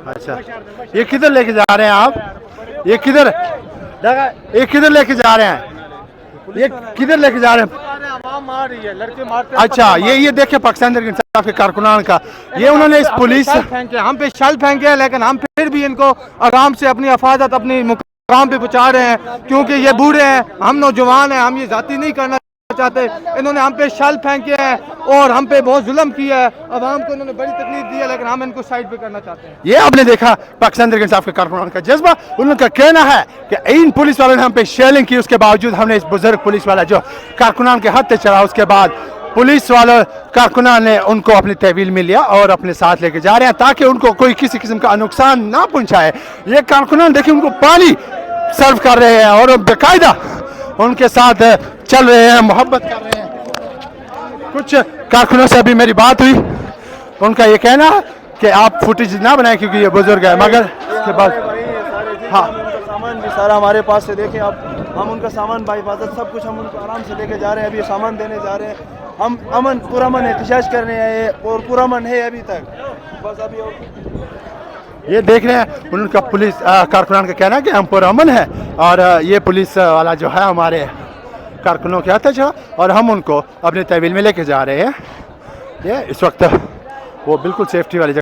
अच्छा, ये किधर लेके जा रहे हैं आप? ये किधर लेके जा रहे हैं? ये किधर लेके जा रहे हैं? मार रही है, लड़के मारते। अच्छा, ये देखिए पाकिस्तान तहरीक इंसाफ के कारकुनान का, ये उन्होंने इस पुलिस हम पे शल फेंके हैं, लेकिन हम फिर भी इनको आराम से अपनी हिफाजत अपनी मुकाम पे पहुंचा रहे हैं, क्योंकि ये बूढ़े हैं, हम नौजवान हैं, हम ये जाती नहीं करना चाहते। इन्होंने हम पे शल फेंके हैं और हम पे बहुत जुल्म किया है, अवाम को इन्होंने बड़ी तकलीफ दी है, लेकिन हम इनको साइड पे करना चाहते हैं। ये आपने देखा पाकिस्तान तहरीक इंसाफ के कारकुनान का जज्बा। उनका कहना है कि इन पुलिस वालों ने हम पे शेलिंग की, उसके बावजूद हमने इस बुजुर्ग पुलिस वाला जो कारकुनान के हाथ से चढ़ा, उसके बाद पुलिस वालों कारकुनान ने उनको अपनी तहवील में लिया और अपने साथ लेके जा रहे हैं ताकि उनको कोई किसी किस्म का नुकसान ना पहुंचाए। ये कारकुनान देखिए उनको पानी सर्व कर रहे हैं और बेकायदा उनके साथ चल रहे हैं, मोहब्बत कर रहे हैं। कुछ कारकुनों से अभी मेरी बात हुई, उनका ये कहना है कि आप फुटेज ना बनाएं क्योंकि ये बुजुर्ग है, मगर इसके बाद हाँ सामान भी सारा हमारे पास से देखें आप, हम उनका सामान बाहिफाजत सब कुछ हम उनको आराम से लेके जा रहे हैं। अभी सामान देने जा रहे हैं, हम पुरअमन एहतजाज करने आए और पुरअमन है अभी तक। बस अभी ये देख रहे हैं उनका पुलिस कारकुनान का कहना है कि हम पुरअमन है और ये पुलिस वाला जो है हमारे कारकुनों के हाथ है और हम उनको अपने तहवील में लेके जा रहे हैं। ये इस वक्त वो बिल्कुल सेफ्टी वाली जगह